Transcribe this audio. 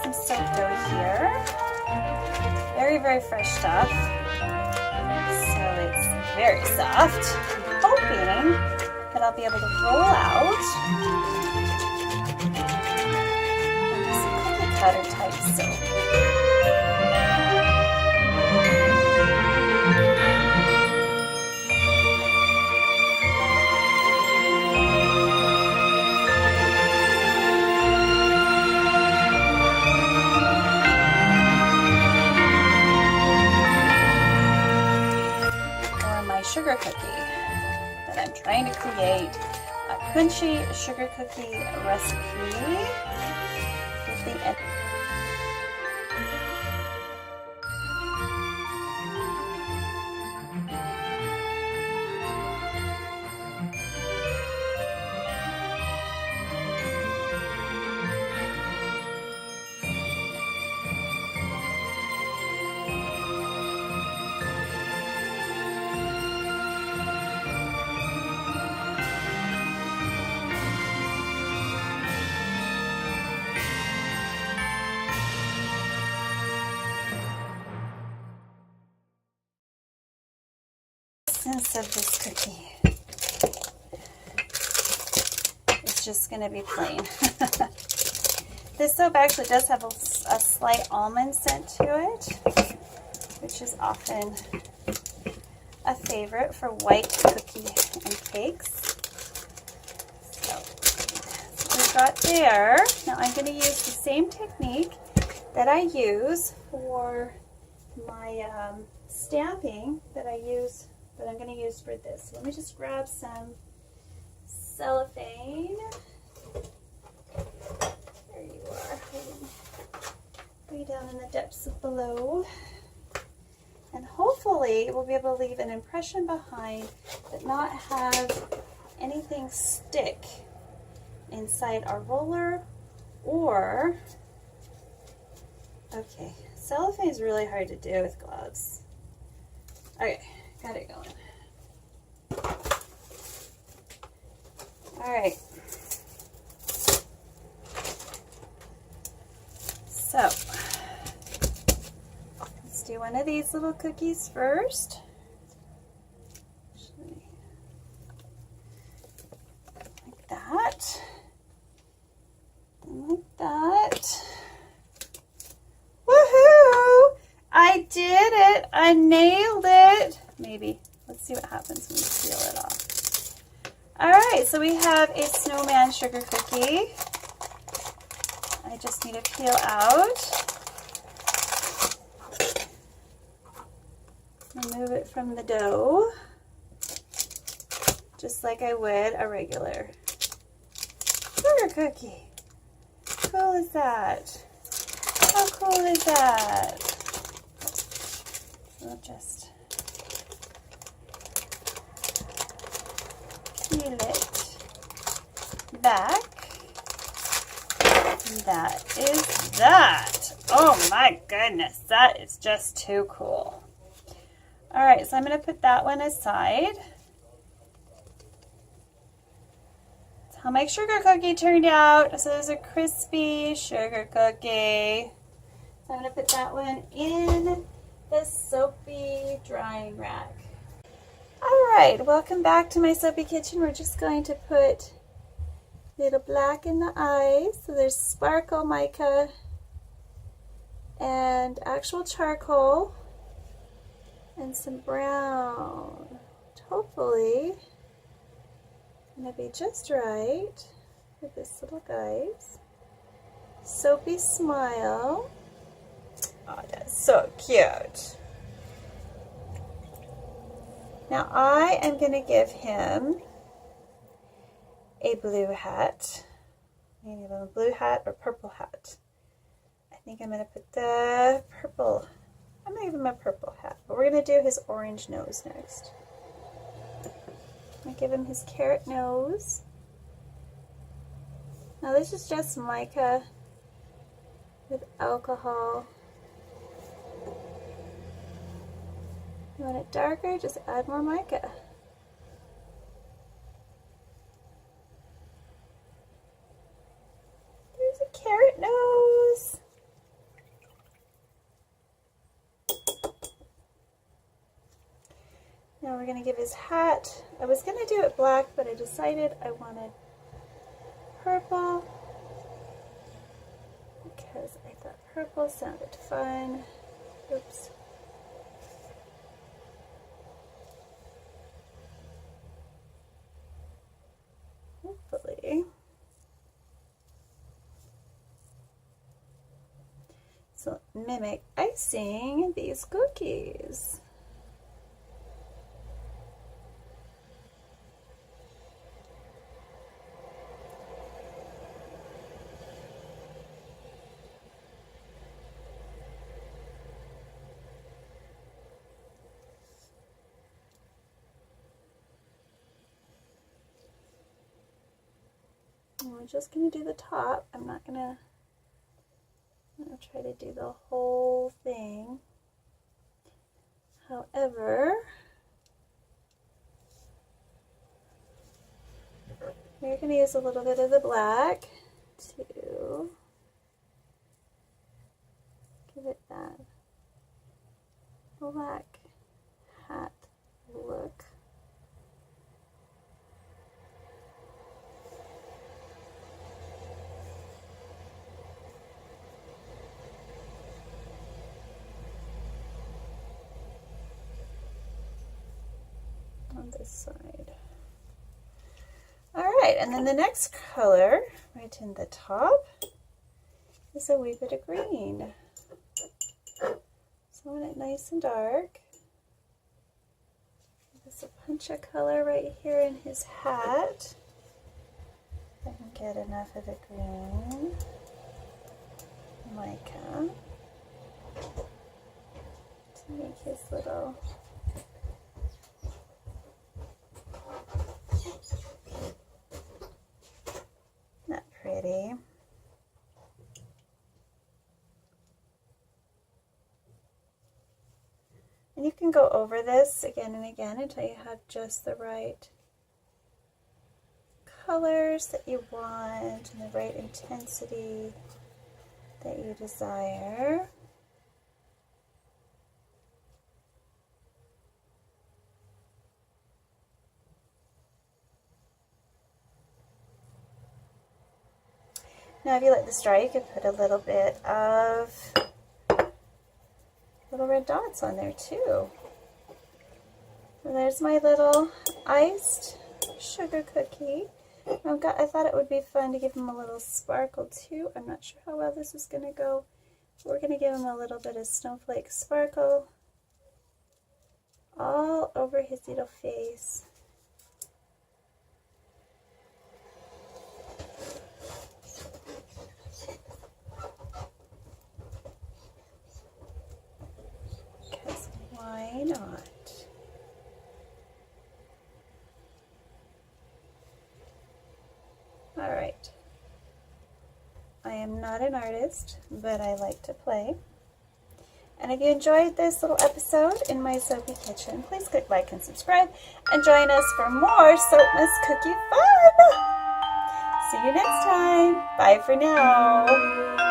some soap dough here. Very, very fresh stuff. So it's very soft. I'm hoping that I'll be able to roll out this cookie cutter type soap. Sugar cookie that I'm trying to create, a crunchy sugar cookie recipe with the essence of this cookie. It's just going to be plain. This soap actually does have a slight almond scent to it, which is often a favorite for white cookie and cakes. So that's what we've got there. Now I'm going to use the same technique that I use for my stamping that I'm going to use for this. So let me just grab some cellophane. There you are, way down in the depths of below. And hopefully we'll be able to leave an impression behind, but not have anything stick inside our roller or, okay, cellophane is really hard to do with gloves. Okay, got it going. All right. So, let's do one of these little cookies first. Like that. And like that. Woohoo! I did it! I nailed it! Maybe. Let's see what happens when we peel it off. Alright, so we have a snowman sugar cookie. I just need to peel out. Remove it from the dough. Just like I would a regular sugar cookie. How cool is that? How cool is that? We'll just peel it back. And that is that. Oh my goodness, that is just too cool. All right, so I'm going to put that one aside. That's how my sugar cookie turned out. So there's a crispy sugar cookie. So I'm going to put that one in the soapy drying rack. All right, welcome back to my soapy kitchen. We're just going to put a little black in the eyes. So there's sparkle mica and actual charcoal and some brown. Hopefully, gonna be just right for this little guy's soapy smile. Oh, that's so cute. Now I am going to give him a blue hat. Maybe a blue hat or purple hat. I think I'm going to put the purple. I'm going to give him a purple hat. But we're going to do his orange nose next. I'm going to give him his carrot nose. Now this is just mica with alcohol. You want it darker, just add more mica. There's a carrot nose. we're going to give his hat, I was going to do it black, but I decided I wanted purple because I thought purple sounded fun. Oops. Hopefully. So mimic icing these cookies. We're just going to do the top. I'm going to try to do the whole thing. However, we're going to use a little bit of the black to give it that black hat look. On this side. Alright, and then the next color, right in the top, is a wee bit of green. So I want it nice and dark. There's a punch of color right here in his hat. If I can get enough of the green mica to make his little pretty. And you can go over this again and again until you have just the right colors that you want and the right intensity that you desire. Now if you let this dry, you could put a little bit of little red dots on there too. And there's my little iced sugar cookie. I thought it would be fun to give him a little sparkle too. I'm not sure how well this is going to go. We're going to give him a little bit of snowflake sparkle all over his little face. Why not? All right. I am not an artist, but I like to play. And if you enjoyed this little episode in my Soapy kitchen, please click like and subscribe and join us for more Soapmas cookie fun. See you next time. Bye for now.